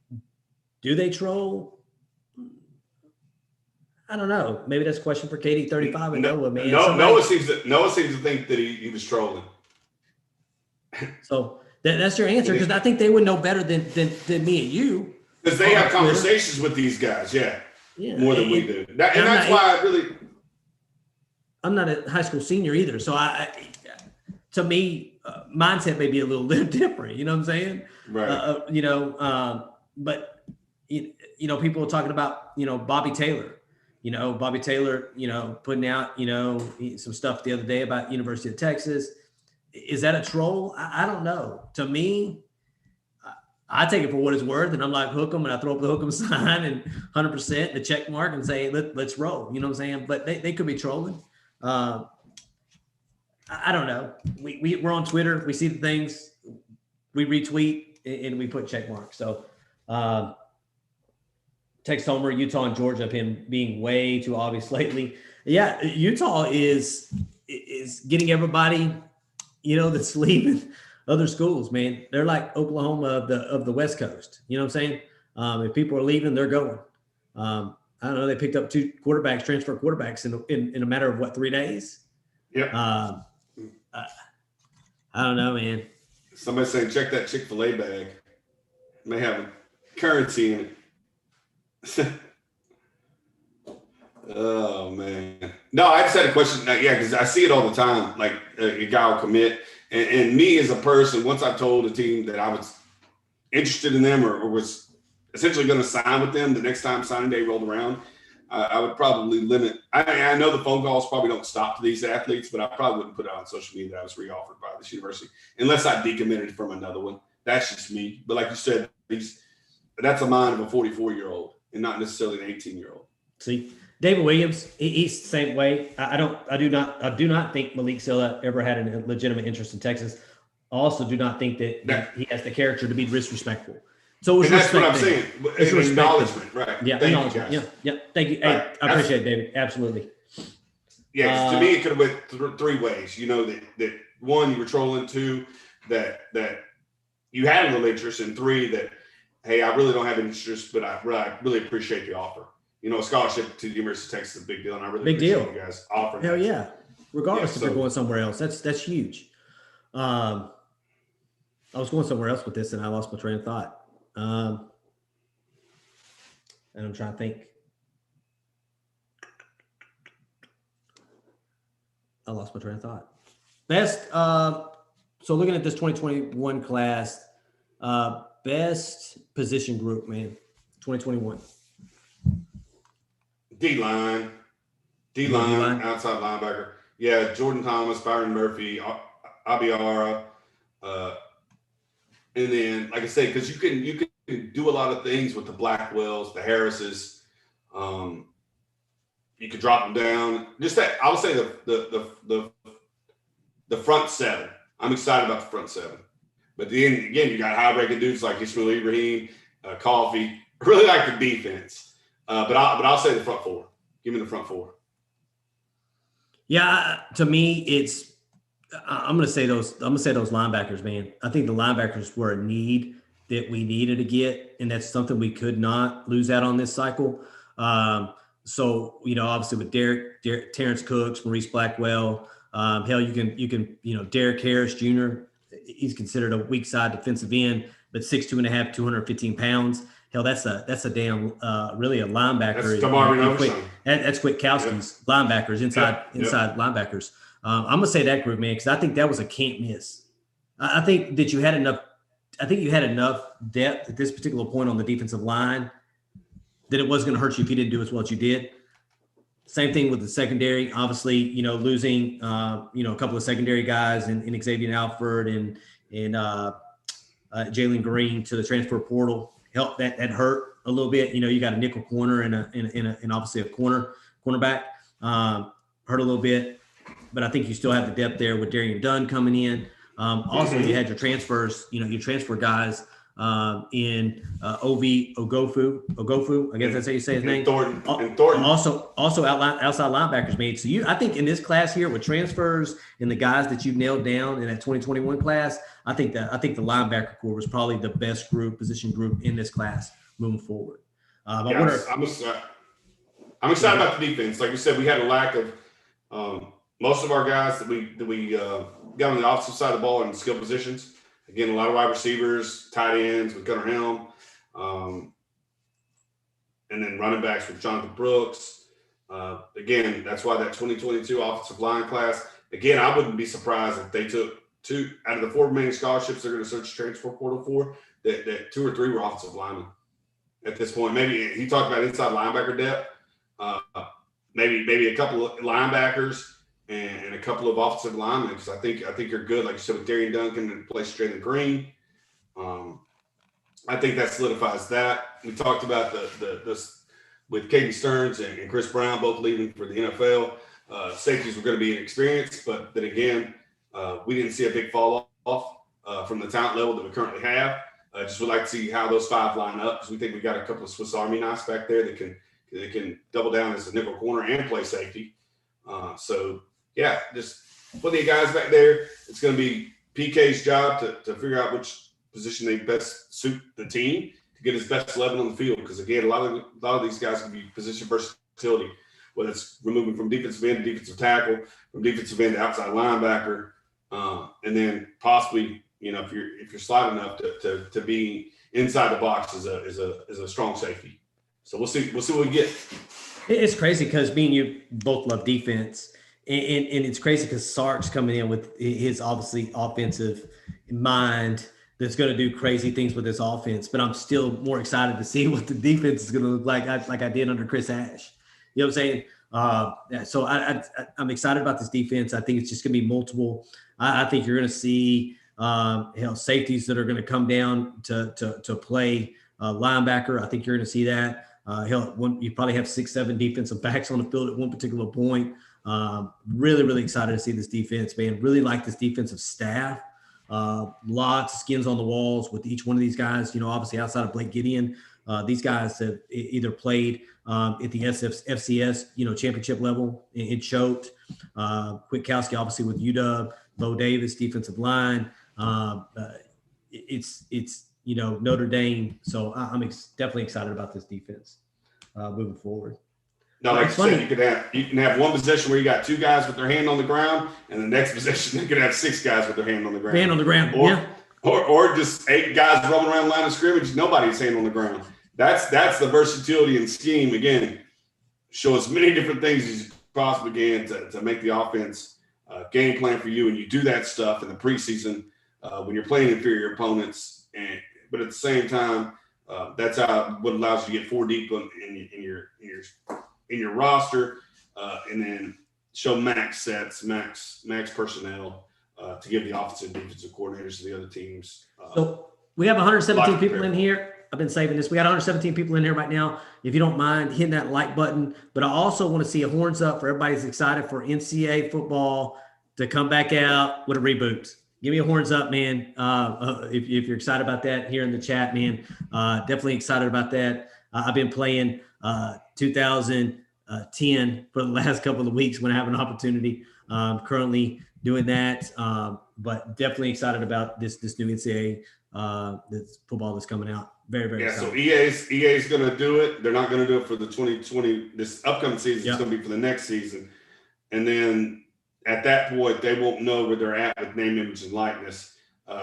troll? I don't know. Maybe that's a question for Katie 35 and Noah, man. Noah seems to think that he was trolling. So that's your answer, because I think they would know better than me and you. Because they have conversations with these guys, more than we do. That's why I really. I'm not a high school senior either. So to me, mindset may be a little different, you know what I'm saying? Right. But people are talking about, Bobby Taylor, putting out, some stuff the other day about University of Texas. Is that a troll? I don't know. To me, I take it for what it's worth, and I'm like, hook 'em, and I throw up the hook 'em sign and 100% the check mark and say, let's roll. You know what I'm saying? But they could be trolling. I don't know. We're on Twitter. We see the things, we retweet, and we put check marks. So Texas Homer, Utah, and Georgia have been being way too obvious lately. Yeah, Utah is getting everybody, that's leaving other schools, man. They're like Oklahoma of the West Coast. You know what I'm saying? If people are leaving, they're going. I don't know. They picked up 2 quarterbacks, transfer quarterbacks in a matter of 3 days. Yep. I don't know, man. Somebody saying check that Chick-fil-A bag. It may have currency in it. Oh man. No, I just had a question. Yeah, because I see it all the time. Like a guy will commit, and me as a person, once I told a team that I was interested in them or was essentially going to sign with them, the next time signing day rolled around, I would probably limit. I know the phone calls probably don't stop to these athletes, but I probably wouldn't put it on social media that I was reoffered by this university unless I decommitted from another one. That's just me. But like you said, that's a mind of a 44-year-old and not necessarily an 18-year-old. See, David Williams, he's the same way. I do not think Malik Silla ever had a legitimate interest in Texas. I also do not think that he has the character to be disrespectful. So and that's what I'm saying. It's an acknowledgement, right? Yeah, acknowledgement. Yeah. Thank you. Hey, I appreciate it, David. Absolutely. Yeah, to me, it could have went 3 ways. That 1, you were trolling. 2, that you had a little interest, and 3, that hey, I really don't have interest, but I really appreciate the offer. A scholarship to the University of Texas is a big deal, and I really appreciate you guys offering. Hell yeah! Regardless if you're going somewhere else, that's huge. I was going somewhere else with this, and I lost my train of thought. And I'm trying to think. I lost my train of thought. Best. So looking at this 2021 class, best position group, man. 2021. D-line, outside linebacker. Yeah, Jordan Thomas, Byron Murphy, Abiara, and then, like I say, because you can do a lot of things with the Blackwells, the Harrises. You could drop them down. Just that, I would say the front 7. I'm excited about the front 7. But then again, you got high-ranking dudes like Ishmael Ibrahim, Coffee. Really like the defense. But I'll say the front 4. Give me the front 4. Yeah, to me, I'm gonna say those linebackers, man. I think the linebackers were a need that we needed to get, and that's something we could not lose out on this cycle. So obviously with Derek Terrence Cooks, Maurice Blackwell, hell, you can Derek Harris Jr. He's considered a weak side defensive end, but 6'2.5", 215 pounds. Hell, that's a damn really a linebacker. That's Kwiatkowski's linebackers, inside linebackers. I'm gonna say that group, man, because I think that was a can't miss. I think that you had enough. I think you had enough depth at this particular point on the defensive line that it wasn't going to hurt you if you didn't do as well as you did. Same thing with the secondary. Obviously, losing a couple of secondary guys in Xavier Alford and Jalen Green to the transfer portal helped. That hurt a little bit. You got a nickel corner and obviously a cornerback hurt a little bit, but I think you still have the depth there with Darian Dunn coming in. Also, you had your transfers. Your transfer guys in Ovi Ogofu. I guess that's how you say his name. Thornton. Also outside linebackers made. So I think in this class here with transfers and the guys that you've nailed down in that 2021 class, I think the linebacker core was probably the best position group in this class moving forward. I'm excited about the defense. Like we said, we had a lack of most of our guys that we got on the offensive side of the ball in skill positions. Again, a lot of wide receivers, tight ends with Gunnar Helm, and then running backs with Jonathan Brooks. Again, that's why that 2022 offensive line class, again, I wouldn't be surprised if they took 2 out of the 4 remaining scholarships they're going to search the transfer portal for, that 2 or 3 were offensive linemen at this point. Maybe he talked about inside linebacker depth, maybe a couple of linebackers and a couple of offensive linemen, because I think you're good, like you said, with Darian Duncan and place Jalen Green. I think that solidifies that. We talked about this with Caden Stearns and Chris Brown both leaving for the NFL. Safeties were going to be an experience, but then again, we didn't see a big fall off from the talent level that we currently have. Just would like to see how those 5 line up, because we think we got a couple of Swiss Army knives back there that can double down as a nickel corner and play safety. So yeah, just plenty of guys back there. It's going to be PK's job to figure out which position they best suit the team to get his best 11 on the field. Because again, a lot of these guys can be position versatility, whether it's removing from defensive end to defensive tackle, from defensive end to outside linebacker, and then possibly, if you're sliding enough to be inside the box is a strong safety. So we'll see what we get. It's crazy because me and you both love defense, and it's crazy because Sark's coming in with his obviously offensive mind that's going to do crazy things with this offense. But I'm still more excited to see what the defense is going to look like I did under Chris Ash. You know what I'm saying? So I'm excited about this defense. I think it's just going to be multiple. I think you're going to see safeties that are going to come down to play linebacker. I think you're going to see that. You probably have 6-7 defensive backs on the field at one particular point. Really, really excited to see this defense, man. Really like this defensive staff. Lots of skins on the walls with each one of these guys. Obviously outside of Blake Gideon, these guys have either played at the FCS, championship level in Choate. Kwiatkowski, obviously with UW, Bo Davis, defensive line. It's Notre Dame. So I'm definitely excited about this defense moving forward. No, like you said, you can have one possession where you got 2 guys with their hand on the ground, and the next possession you can have 6 guys with their hand on the ground. Hand on the ground, or just 8 guys roaming around the line of scrimmage, nobody's hand on the ground. That's the versatility and scheme. Again, show as many different things as you possibly can to make the offense game plan for you, and you do that stuff in the preseason when you're playing inferior opponents. But at the same time, that's what allows you to get 4 deep in your roster, and then show max sets, max personnel to give the offensive and defensive coordinators to the other teams. So we have 117 people in here. I've been saving this. We got 117 people in here right now. If you don't mind hitting that like button, but I also want to see a horns up for everybody's excited for NCAA football to come back out with a reboot. Give me a horns up, man. If you're excited about that here in the chat, man, definitely excited about that. I've been playing 2010 for the last couple of weeks when I have an opportunity. Currently doing that, but definitely excited about this new NCAA this football that's coming out. Very, very excited. So EA's going to do it. They're not going to do it for the 2020 this upcoming season. It's going to be for the next season, and then at that point they won't know where they're at with name, image, and likeness.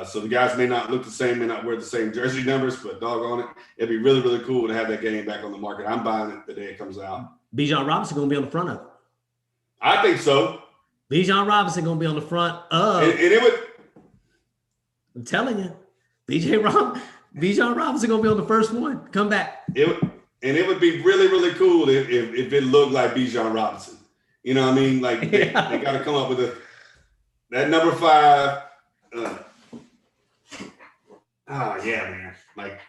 So the guys may not look the same, may not wear the same jersey numbers, but doggone it, it'd be really, really cool to have that game back on the market. I'm buying it the day it comes out. Bijan Robinson going to be on the front of it. I think so. Bijan Robinson going to be on the front of. And it would. I'm telling you, Bijan Robinson going to be on the first one. Come back. It would be really, really cool if it looked like Bijan Robinson. You know what I mean? Like they got to come up with that number 5. Yeah, man. Like,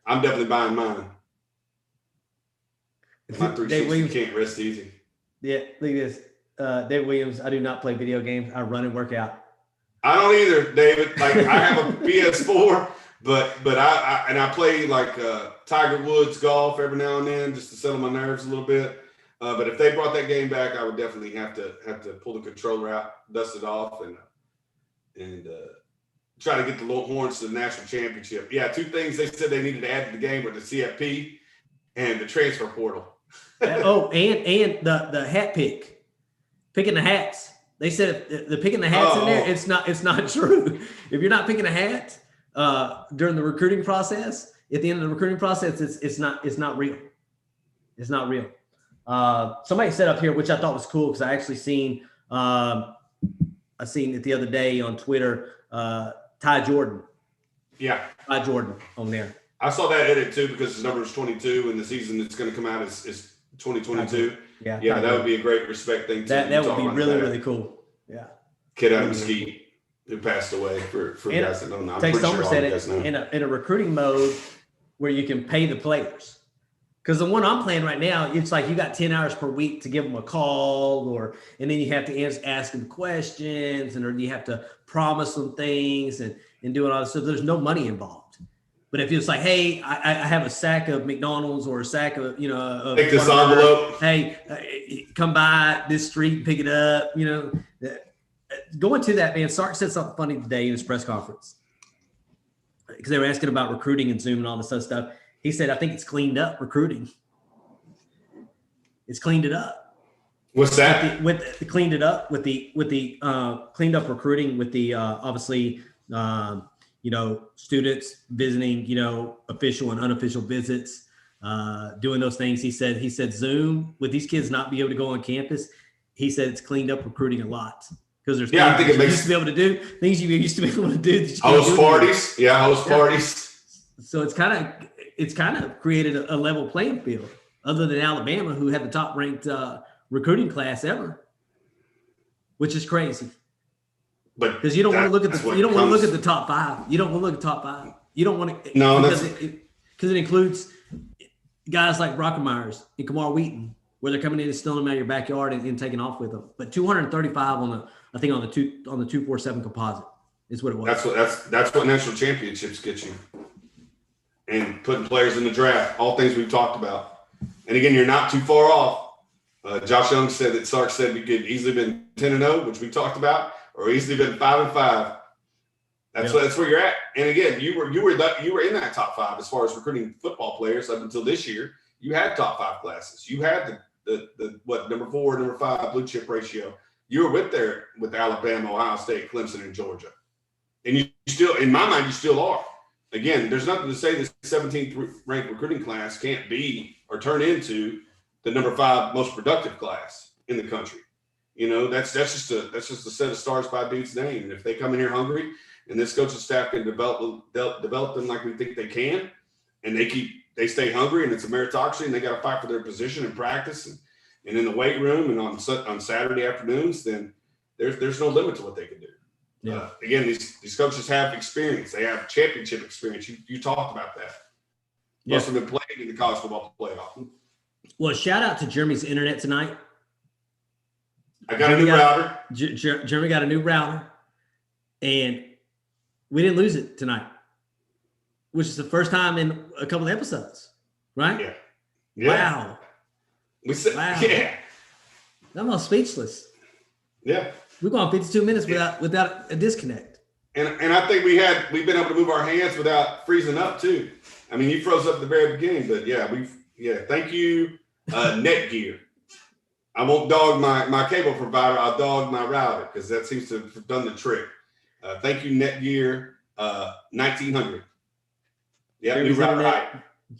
I'm definitely buying mine. My 360 can't rest easy. Yeah, look at this. Dave Williams, I do not play video games. I run and work out. I don't either, David. Like, I have a PS4, but I play like Tiger Woods golf every now and then just to settle my nerves a little bit. But if they brought that game back, I would definitely have to pull the controller out, dust it off, and try to get the Longhorns to the national championship. Yeah, 2 things they said they needed to add to the game were the CFP and the transfer portal. and the hat picking the hats. They said if the picking the hats in there, it's not true. If you're not picking a hat during the recruiting process, at the end of the recruiting process, it's not real. It's not real. Somebody said up here, which I thought was cool because I actually seen I seen it the other day on Twitter. Ty Jordan. Yeah. Ty Jordan on there. I saw that edit too because his number is 22 and the season that's going to come out is 2022. Yeah, that would be a great respect thing. That would be really, really cool. Yeah. Kid out of Mesquite who passed away for guys that don't know. I'm pretty sure all said you guys know. in a recruiting mode where you can pay the players. Because the one I'm playing right now, it's like you got 10 hours per week to give them a call, and then you have to ask them questions, or you have to promise them things and doing all this stuff. There's no money involved. But if it's like, hey, I have a sack of McDonald's or a sack of, take this envelope. Hey, come by this street and pick it up. Going to that, man, Sark said something funny today in his press conference because they were asking about recruiting and Zoom and all this other stuff. He said, I think it's cleaned up recruiting. It's cleaned it up. What's that? Cleaned it up with the cleaned up recruiting with the obviously students visiting official and unofficial visits, doing those things. He said Zoom with these kids not be able to go on campus. He said it's cleaned up recruiting a lot because there's I think it makes used to be able to do things you used to be able to do. Host parties, parties. So it's kind of created a level playing field. Other than Alabama, who had the top ranked recruiting class ever, which is crazy. But because you don't want to look at the top five. You don't want to look at the top five. You don't want to because it includes guys like Brockermeyers and Kamar Wheaton, where they're coming in and stealing them out of your backyard and taking off with them. But 235 on the 247 composite is what it was. That's what national championships get you, and putting players in the draft. All things we've talked about. And again, you're not too far off. Josh Young said that Sark said we could easily been 10-0, which we talked about, or easily been 5-5. That's where you're at. And again, you were in that top five as far as recruiting football players up until this year. You had top five classes. You had the number 4, number 5 blue chip ratio. You were with Alabama, Ohio State, Clemson, and Georgia. And you still, in my mind, you still are. Again, there's nothing to say this 17th ranked recruiting class can't be or turn into the number 5 most productive class in the country. That's just a set of stars by a dude's name. And if they come in here hungry and this coaching staff can develop them like we think they can, and they stay hungry and it's a meritocracy and they got to fight for their position in practice and in the weight room and on Saturday afternoons, then there's no limit to what they can do. Yeah. Again, these coaches have experience. They have championship experience. You talked about that. Most of them played in the college football playoff. Well, shout out to Jeremy's internet tonight. I got a new router. Jeremy got a new router, and we didn't lose it tonight, which is the first time in a couple of episodes, right? Yeah. Wow. Wow. Yeah. I'm almost speechless. Yeah. We've gone 52 minutes without a disconnect. And I think we've been able to move our hands without freezing up too. I mean, you froze up at the very beginning, but thank you, Netgear. I won't dog my cable provider. I'll dog my router because that seems to have done the trick. Thank you, Netgear 1900. Yeah, new router. Right.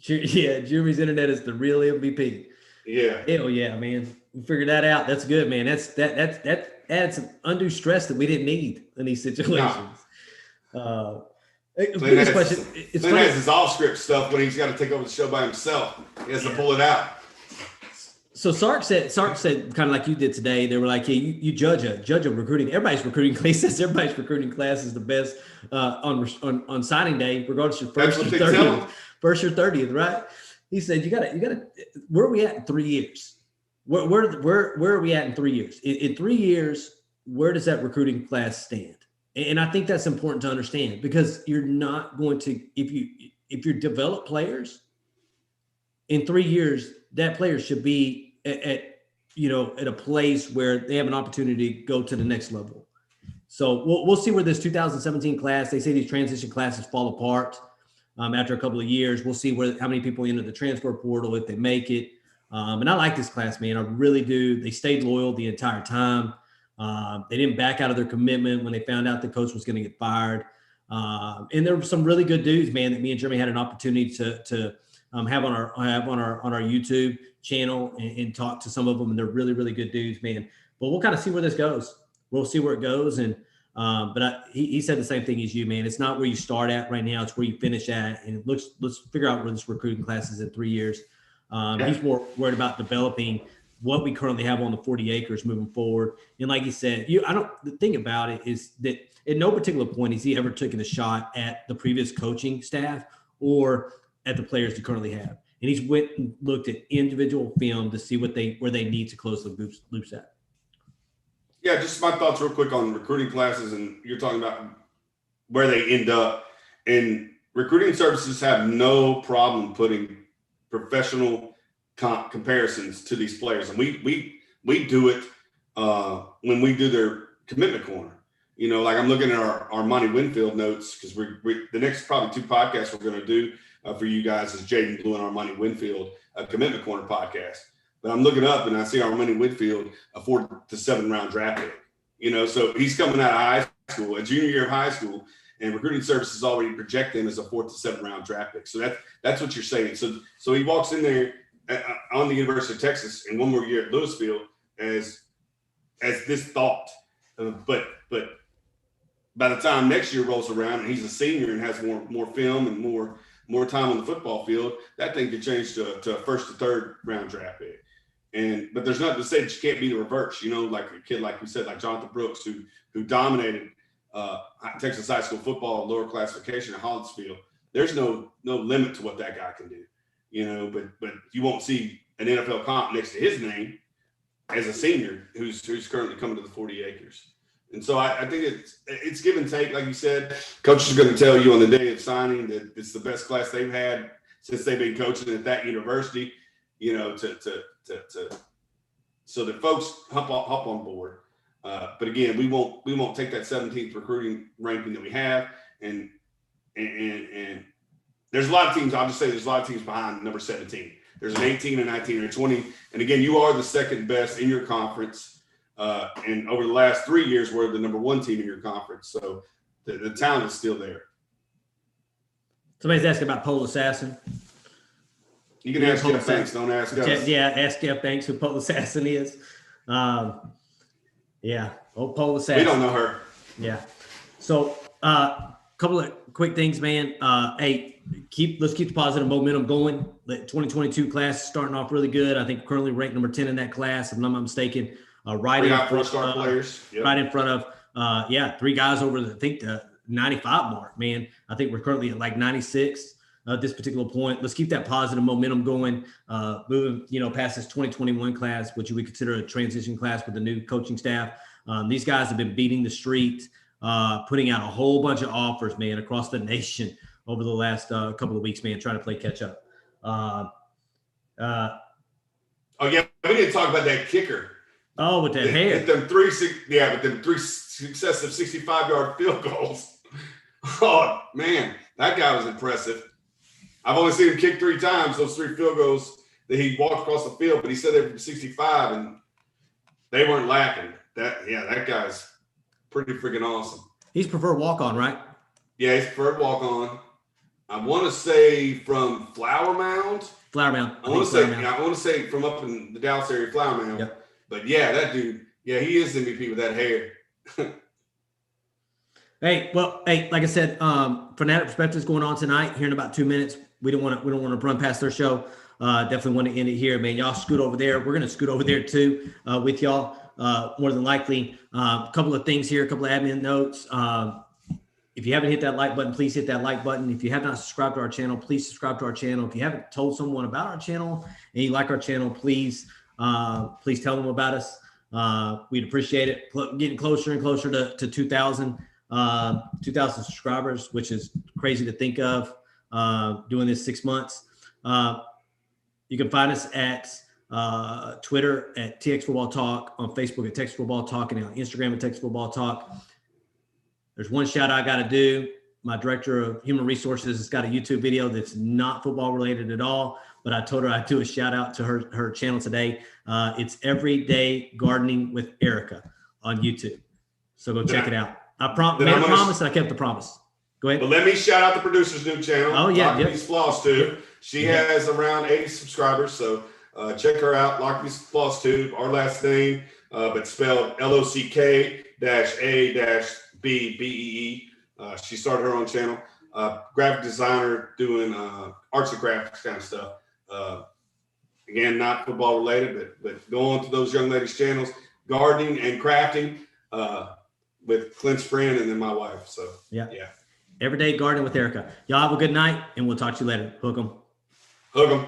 Yeah, Jeremy's internet is the real MVP. Yeah. Hell yeah, man. We figured that out. That's good, man. That adds some undue stress that we didn't need in these situations. Clint has his off script stuff when he's got to take over the show by himself. He has to pull it out. So Sark said kind of like you did today. They were like, "Hey, you judge a recruiting. Everybody's recruiting class says everybody's recruiting class is the best on signing day, regardless of first or 30th, right?" He said, "You gotta. Where are we at in 3 years? Where are we at in 3 years? In 3 years, where does that recruiting class stand?" And I think that's important to understand because you're not going to if you develop players in 3 years, that player should be at a place where they have an opportunity to go to the next level. So we'll see where this 2017 class. They say these transition classes fall apart after a couple of years. We'll see how many people enter the transfer portal if they make it. And I like this class, man. I really do. They stayed loyal the entire time. They didn't back out of their commitment when they found out the coach was going to get fired. And there were some really good dudes, man, that me and Jeremy had an opportunity to have on our YouTube channel and talk to some of them. And they're really, really good dudes, man. But we'll kind of see where this goes. We'll see where it goes. And he said the same thing as you, man. It's not where you start at right now. It's where you finish at. And let's figure out where this recruiting class is in 3 years. He's more worried about developing what we currently have on the 40 acres moving forward. And like he said, the thing about it is that at no particular point has he ever taken a shot at the previous coaching staff or at the players they currently have. And he's went and looked at individual film to see where they need to close the loops at. Yeah, just my thoughts real quick on recruiting classes, and you're talking about where they end up. And recruiting services have no problem putting professional comparisons to these players, and we do it when we do their commitment corner. You know, like I'm looking at our Monty Winfield notes because the next probably 2 podcasts we're going to do for you guys is Jaden Blue and our Monty Winfield commitment corner podcast. But I'm looking up and I see our Monty Winfield a 4th to 7th round draft pick. You know, so he's coming out of high school, a junior year of high school, and recruiting services already project him as a 4th to 7th round draft pick. So that's what you're saying. So he walks in there on the University of Texas in one more year at Louisville as this thought, but by the time next year rolls around and he's a senior and has more film and more time on the football field, that thing could change to a 1st to 3rd round draft pick. But there's nothing to say that you can't be the reverse. You know, like a kid like we said, like Jonathan Brooks, who dominated Texas high school football lower classification at Hollinsfield. There's no limit to what that guy can do. You know, but you won't see an NFL comp next to his name as a senior who's currently coming to the 40 acres. And so I think it's give and take. Like you said, coaches are going to tell you on the day of signing that it's the best class they've had since they've been coaching at that university, you know, so that folks hop on board. But again, we won't take that 17th recruiting ranking that we have. And there's a lot of teams. I'll just say there's a lot of teams behind number 17. There's an 18, a 19, and a 20. And again, you are the second best in your conference. And over the last 3 years, we're the number 1 team in your conference. So the talent is still there. Somebody's asking about Pole Assassin. You can ask Jeff Banks, don't ask us. Yeah, ask Jeff Banks who Pole Assassin is. Yeah, old Pole Assassin. We don't know her. Yeah. So couple of quick things, man. Hey, let's keep the positive momentum going. The 2022 class is starting off really good. I think currently ranked number 10 in that class, if I'm not mistaken. Right in front of 3 guys over the 95 mark, man. I think we're currently at like 96 at this particular point. Let's keep that positive momentum going, moving, past this 2021 class, which we consider a transition class with the new coaching staff. These guys have been beating the street, putting out a whole bunch of offers, man, across the nation over the last couple of weeks, man, trying to play catch up. We didn't talk about that kicker. Oh, with that hair. With them three successive 65-yard field goals. Oh, man, that guy was impressive. I've only seen him kick 3 times, those 3 field goals that he walked across the field, but he said they were from 65, and they weren't lacking. That guy's pretty freaking awesome. He's preferred walk-on, right? Yeah, he's preferred walk-on. I want to say from Flower Mound. I want to say from up in the Dallas area, Flower Mound. Yep. But yeah, that dude, he is MVP with that hair. Hey, like I said, Fanatic Perspective is going on tonight here in about 2 minutes. We don't want to run past their show. Definitely want to end it here, man. Y'all scoot over there. We're gonna scoot over there too with y'all. More than likely, a couple of things here, a couple of admin notes. If you haven't hit that like button, please hit that like button. If you have not subscribed to our channel, please subscribe to our channel. If you haven't told someone about our channel and you like our channel, please tell them about us. We'd appreciate it. Getting closer and closer to 2,000 subscribers, which is crazy to think of, doing this 6 months. You can find us at Twitter at TX Football Talk, on Facebook at Texas Football Talk, and on Instagram at Texas Football Talk. There's one shout out I got to do. My director of human resources has got a YouTube video that's not football related at all, but I told her I'd do a shout out to her channel today. It's Everyday Gardening with Erica on YouTube. So go check it out. I promise I kept the promise. Go ahead. But let me shout out the producer's new channel. Oh, yeah. Lockbee's Floss Tube. She has around 80 subscribers. So check her out. Lockbee's Floss Tube, our last name, but spelled LOCK-A-B-B-E-E. She started her own channel. Graphic designer doing arts and crafts kind of stuff. Again, not football related, but go on to those young ladies' channels, gardening and crafting with Clint's friend and then my wife. So yeah. Everyday Gardening with Erica. Y'all have a good night, and we'll talk to you later. Hook 'em. Hook 'em.